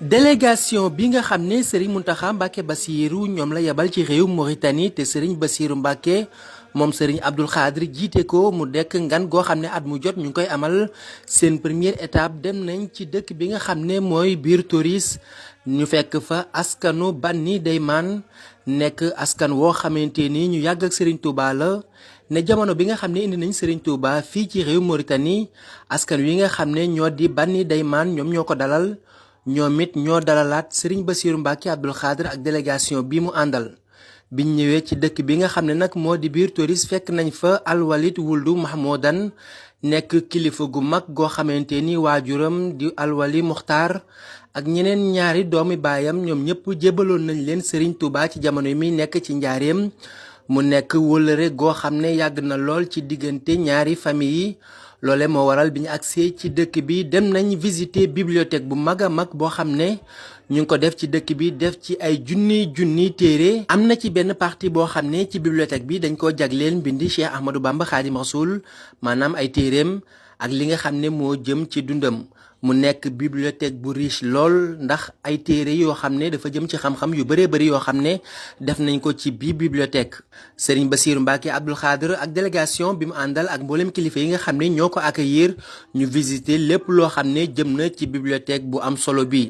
délégation bi nga xam ne Serigne Mountakha Mbacké Bassirou ñoom la yebal ci réew Mauritanie te Serigne Bassirou Mbacké moom Serigne Abdoul Khadr jiite ko mu dekk ngan goo xam ne at mu jot ñu ngi koy amal seen première étape dem nañ ci dëkk bi nga xam ne mooy biir Toris ñu fekk fa askanu Banni Dayman nekk askan woo xamante ni ñu yàgg ak Serigne Touba la ne jamono bi nga xam ne indi nañ Serigne Touba fii ci réew Mauritanie askan wi nga xam ne ñoo di Banni Dayman ñoom ñoo ko dalal ñoom it ñoo dalalaat Serigne Bassirou Mbacké Abdoul Khadr ak délégation bi mu àndal biñ ñëwee ci dëkk bi nga xam ne nag moo di biir Toris fekk nañ fa Alwalid Wuldu Mahmoudan nekk kilifa gu mag goo xamante ni waajuram di Alwali Muxtaar ak ñeneen ñaari doomi baayam ñoom ñëpp jébaloon nañ leen Serigne Touba ci jamono yi muy nekk ci njaareem mu nekk wëllëre goo xam ne yàgg na lool ci diggante ñaari famille yi loole moo waral bi ñu agsee ci dëkk bi dem nañ visiter bibliothèque bu mag a mag boo xam ne ñu ngi ko def ci dëkk bi def ci ay junni téere am na ci benn partie boo xam ne ci bibliothèque bi dañ koo jagleel mbindi Cheikh Ahmadou Bamba Khadim Rasoul maanaam ay téereem ak li nga xam ne moo jëm ci dundam mu nekk bibliothèque bu riche lool ndax ay téere yoo xam ne dafa jëm ci xam-xam yu bëree bëri yoo xam ne def nañ ko ci bii bibliothèque Serigne Bassirou Mbacké Abdoul Khadr ak délégation bi mu àndal ak mboolem kilifa yi nga xam ne ñoo ko accueillir ñu visiter lépp loo xam ne jëm na ci bibliothèque bu am solo bi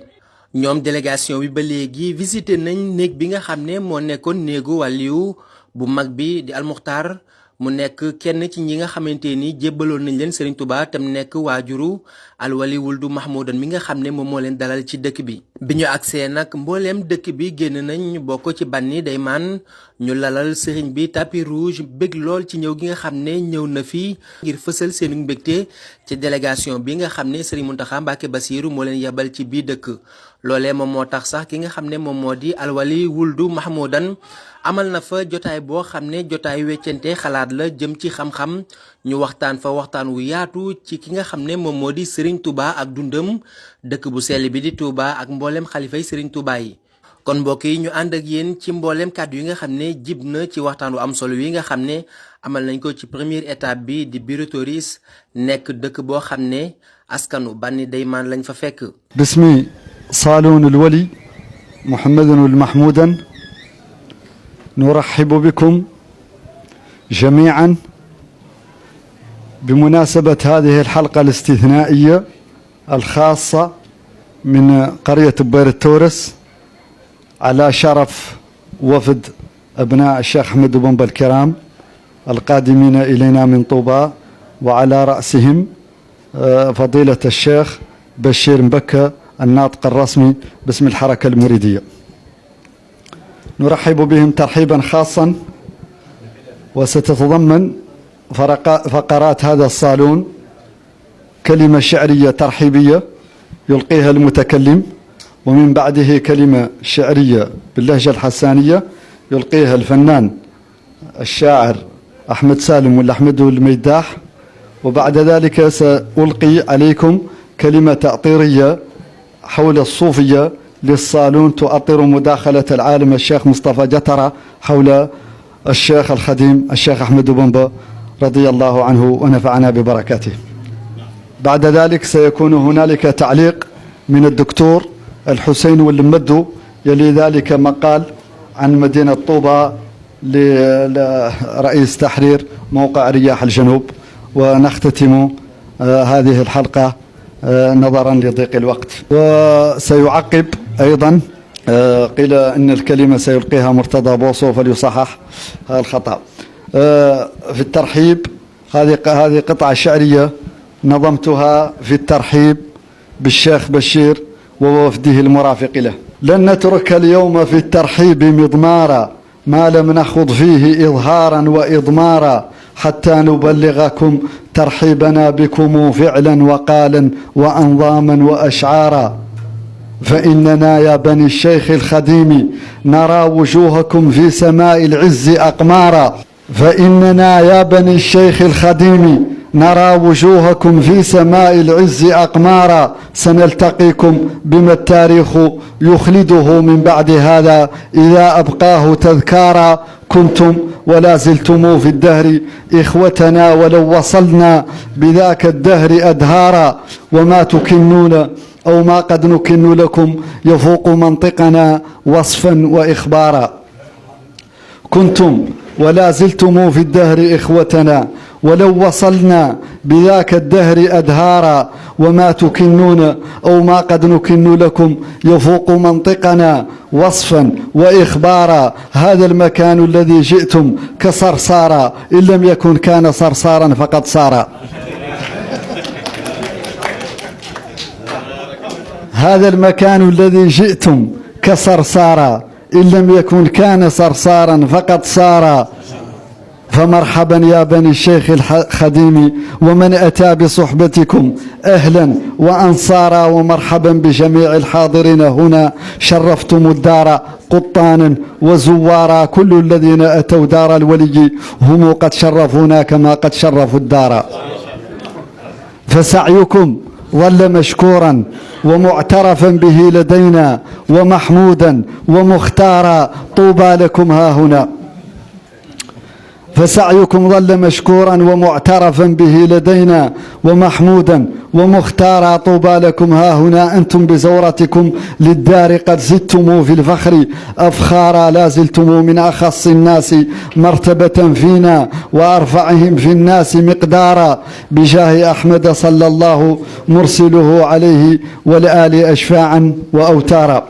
ñoom délégation bi ba léegi visiter nañ néeg bi nga xam ne moo nekkoon néegu wàlliyu bu mag bi di almuxtaar mu nekk kenn ci ñi nga xamante ni jébbaloon nañ leen Serigne Touba tam nekk waajuru Alwali Wuldu Mahmoudan mi nga xam ne moom moo leen dalal ci dëkk bi bi ñu agsee nag mbooleem dëkk bi génn nañ ñu bokk ci Banni Dayman ñu lalal Serigne bi tapis rouge bëgg lool ci ñëw gi nga xam ne ñëw na fii ngir fësal seenu mbégte ci délégation bi nga xam ne Serigne Mountakha Mbacké Bassirou moo leen yebal ci bii dëkk loolee moom moo tax sax ki nga xam ne moom moo di Alwali Wuldu Mahmoudan amal na fa jotaay boo xam ne jotaay weccante xalaat la jëm ci xam-xam ñu waxtaan fa waxtaan wu yaatu ci ki nga xam ne moom moo di Serigne Touba ak dundam dëkk bu sell bi di Touba ak mboolem xalifay Serigne Touba yi kon mbokk yi ñu ànd ak yéen ci mboolem kàddu yi nga xam ne jib na ci waxtaan wu am solo wi nga xam ne amal nañ ko ci première étape bi di biir Toris nekk dëkk boo xam ne askanu Banni Dayman lañ fa fekk. bismi Saloun Alwali Mouhamadun Mahmoudan نرحب بكم جميعا بمناسبة هذه الحلقة الاستثنائية الخاصة من قرية بير التورس على شرف وفد أبناء الشيخ أحمد بن الكرام القادمين إلينا من طوبى وعلى رأسهم فضيلة الشيخ بشير مبكى الناطق الرسمي باسم الحركة المريدية. نرحب بهم ترحيبا خاصا وستتضمن فقرات هذا الصالون كلمة شعرية ترحيبية يلقيها المتكلم ومن بعده كلمة شعرية باللهجة الحسانية يلقيها الفنان الشاعر أحمد سالم ولا أحمد الميداح وبعد ذلك سألقي عليكم كلمة تأطيرية حول الصوفية للصالون تؤطر مداخلة العالم الشيخ مصطفى جترة حول الشيخ الخديم الشيخ أحمد بنبا رضي الله عنه ونفعنا ببركاته. بعد ذلك سيكون هنالك تعليق من الدكتور الحسين والمدو يلي ذلك مقال عن مدينة طوبى لرئيس تحرير موقع رياح الجنوب ونختتم هذه الحلقة نظرا لضيق الوقت. وسيعقب أيضا قيل أن الكلمة سيلقيها مرتضى بوصو فليصحح الخطأ. في الترحيب هذه قطعة شعرية نظمتها في الترحيب بالشيخ بشير ووفده المرافق له. لن نترك اليوم في الترحيب مضمارا ما لم نخض فيه إظهارا وإضمارا حتى نبلغكم ترحيبنا بكم فعلا وقالا وأنظاما وأشعارا فإننا يا بني الشيخ الخديم نرى وجوهكم في سماء العز أقمارا فإننا يا بني الشيخ الخديم نرى وجوهكم في سماء العز أقمارا سنلتقيكم بما التاريخ يخلده من بعد هذا إذا أبقاه تذكارا كنتم ولا زلتم في الدهر إخوتنا ولو وصلنا بذاك الدهر أدهارا وما تكنون أو ما قد نكن لكم يفوق منطقنا وصفا وإخبارا كنتم ولا زلتم في الدهر إخوتنا ولو وصلنا بذاك الدهر أدهارا وما تكنون أو ما قد نكن لكم يفوق منطقنا وصفا وإخبارا هذا المكان الذي جئتم كصرصارا إن لم يكن كان صرصارا فقد صار هذا المكان الذي جئتم كصرصارا إن لم يكن كان صرصارا فقد صار فمرحبا يا بني الشيخ الخديم ومن أتى بصحبتكم أهلا وأنصارا ومرحبا بجميع الحاضرين هنا شرفتم الدار قطانا وزوارا كل الذين أتوا دار الولي هم قد شرفونا كما قد شرفوا الدار فسعيكم ظل مشكورا ومعترفا به لدينا ومحمودا ومختارا طوبى لكم ها هنا فسعيكم ظل مشكورا ومعترفا به لدينا ومحمودا ومختارا طوبى لكم ها هنا أنتم بزورتكم للدار قد زدتم في الفخر أفخارا لا زلتم من أخص الناس مرتبة فينا وأرفعهم في الناس مقدارا بجاه أحمد صلى الله مرسله عليه والآل أشفاعا وأوتارا